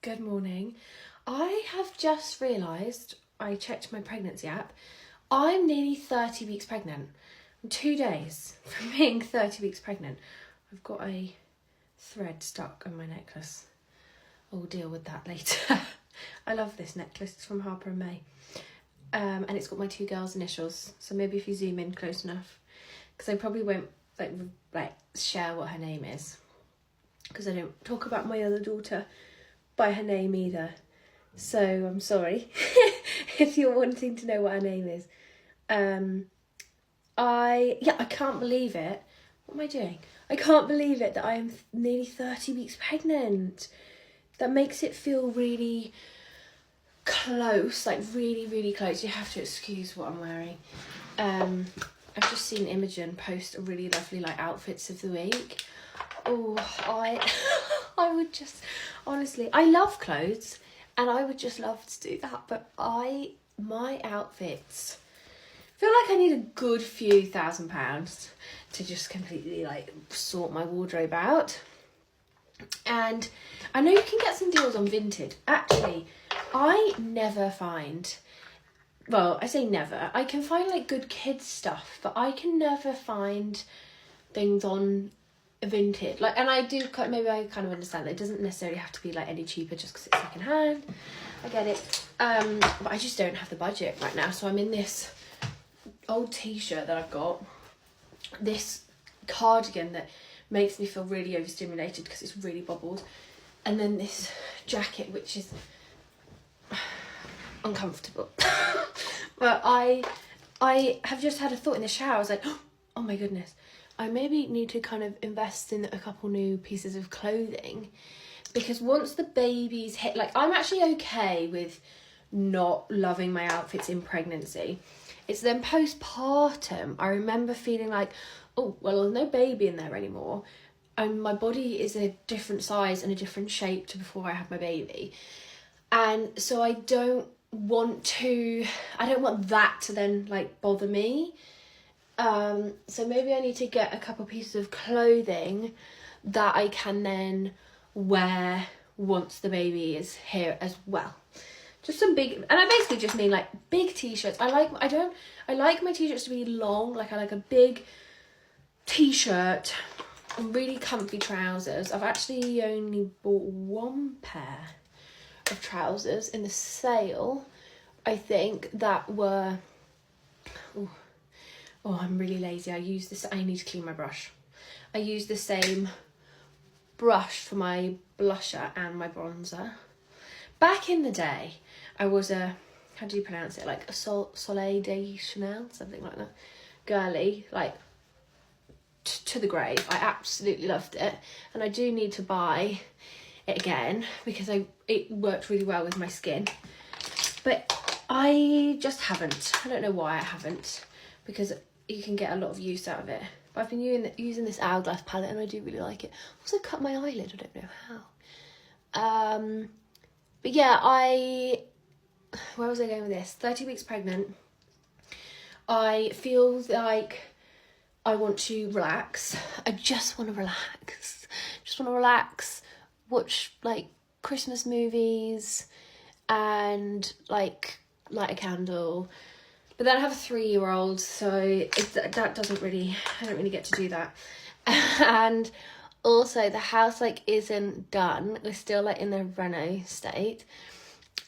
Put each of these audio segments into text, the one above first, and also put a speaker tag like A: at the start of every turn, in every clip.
A: Good morning. I have just realised, I checked my pregnancy app, I'm nearly 30 weeks pregnant. I'm 2 days from being 30 weeks pregnant. I've got a thread stuck on my necklace. I'll deal with that later. I love this necklace, it's from Harper and May. And it's got my two girls' initials, so maybe if you zoom in close enough, because I probably won't like share what her name is, because I don't talk about my other daughter by her name either. So I'm sorry if you're wanting to know what her name is. I can't believe it. What am I doing? I can't believe it that I am nearly 30 weeks pregnant. That makes it feel really close, like really, really close. You have to excuse what I'm wearing. I've just seen Imogen post a really lovely like outfits of the week. Oh, I would just, honestly, I love clothes and I would just love to do that, but my outfits feel like I need a good few £1,000 to just completely like sort my wardrobe out. And I know you can get some deals on Vinted. Actually, I never find, well, I say never, I can find like good kids stuff, but I can never find things on Vinted. Like, and I do, maybe I kind of understand that it doesn't necessarily have to be like any cheaper just because it's second hand. I get it. But I just don't have the budget right now. So I'm in this old t-shirt that I've got, this cardigan that makes me feel really overstimulated because it's really bobbled, and then this jacket which is uncomfortable. But I have just had a thought in the shower. I was like, oh my goodness, I maybe need to kind of invest in a couple new pieces of clothing, because once the babies hit, like, I'm actually okay with not loving my outfits in pregnancy. It's then postpartum I remember feeling like, oh, well, there's no baby in there anymore, and my body is a different size and a different shape to before I had my baby. And so I don't want that to then like bother me. So maybe I need to get a couple pieces of clothing that I can then wear once the baby is here as well. Just some big, and I basically just mean like big t-shirts. I like my t-shirts to be long. Like, I like a big t-shirt and really comfy trousers. I've actually only bought one pair of trousers in the sale, I think, that were, oh, I'm really lazy. I need to clean my brush. I use the same brush for my blusher and my bronzer. Back in the day, I was a, how do you pronounce it? Like a Soleil de Chanel, something like that. Girly, like to the grave. I absolutely loved it. And I do need to buy it again because it worked really well with my skin. But I just haven't. I don't know why I haven't, because you can get a lot of use out of it. But I've been using this Hourglass palette and I do really like it. Also cut my eyelid, I don't know how. But yeah, where was I going with this? 30 weeks pregnant. I feel like I want to relax. I just want to relax. Watch like Christmas movies and like light a candle. But then I have a 3-year-old, so I don't really get to do that. And also the house like isn't done. We're still like in the reno state.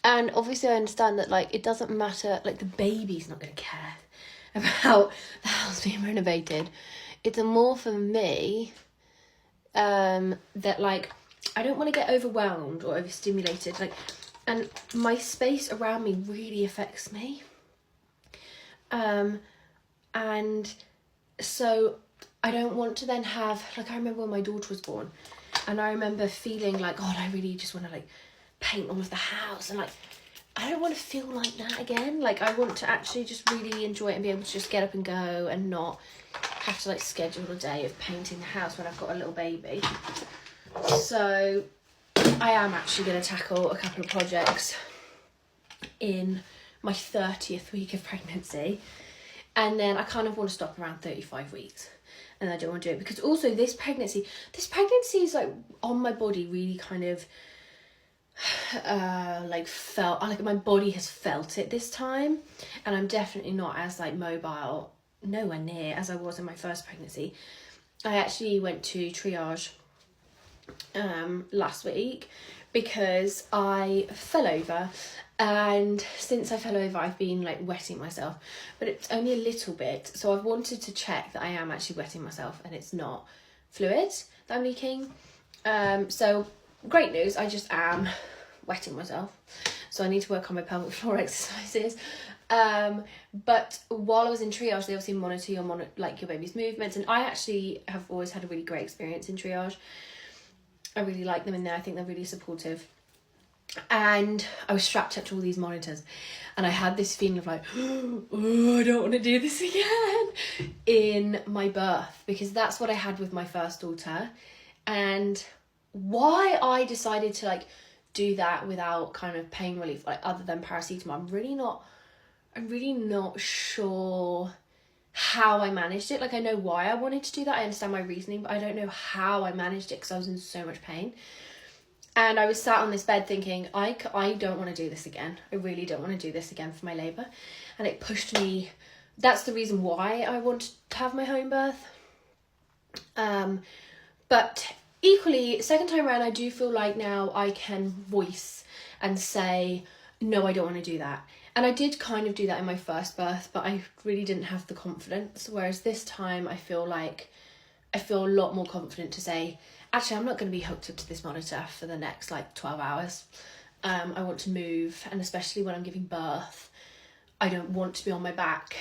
A: And obviously I understand that like it doesn't matter, like the baby's not going to care about the house being renovated. It's more for me that like I don't want to get overwhelmed or overstimulated, like, and my space around me really affects me. And so I don't want to then have, like, I remember when my daughter was born and I remember feeling like, God, I really just want to like paint all of the house, and like I don't want to feel like that again. Like, I want to actually just really enjoy it and be able to just get up and go and not have to like schedule a day of painting the house when I've got a little baby. So I am actually going to tackle a couple of projects in my 30th week of pregnancy, and then I kind of want to stop around 35 weeks, and I don't want to do it because also this pregnancy is like on my body really kind of like my body has felt it this time, and I'm definitely not as like mobile, nowhere near as I was in my first pregnancy. I actually went to triage last week because I fell over, and since I fell over I've been like wetting myself, but it's only a little bit, so I've wanted to check that I am actually wetting myself and it's not fluid that I'm leaking. So great news, I just am wetting myself, so I need to work on my pelvic floor exercises. But while I was in triage, they obviously monitor your baby's movements, and I actually have always had a really great experience in triage. I really like them in there. I think they're really supportive. And I was strapped up to all these monitors, and I had this feeling of like, oh, I don't want to do this again in my birth, because that's what I had with my first daughter. And why I decided to like do that without kind of pain relief, like other than paracetamol, I'm really not sure how I managed it. Like, I know why I wanted to do that, I understand my reasoning, but I don't know how I managed it because I was in so much pain. And I was sat on this bed thinking, I don't want to do this again. I really don't want to do this again for my labour. And it pushed me. That's the reason why I wanted to have my home birth. But equally, second time around, I do feel like now I can voice and say, no, I don't want to do that. And I did kind of do that in my first birth, but I really didn't have the confidence. Whereas this time I feel a lot more confident to say, actually, I'm not going to be hooked up to this monitor for the next like 12 hours. I want to move, and especially when I'm giving birth, I don't want to be on my back.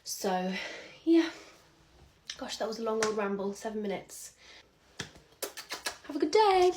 A: So yeah, gosh, that was a long old ramble, 7 minutes. Have a good day.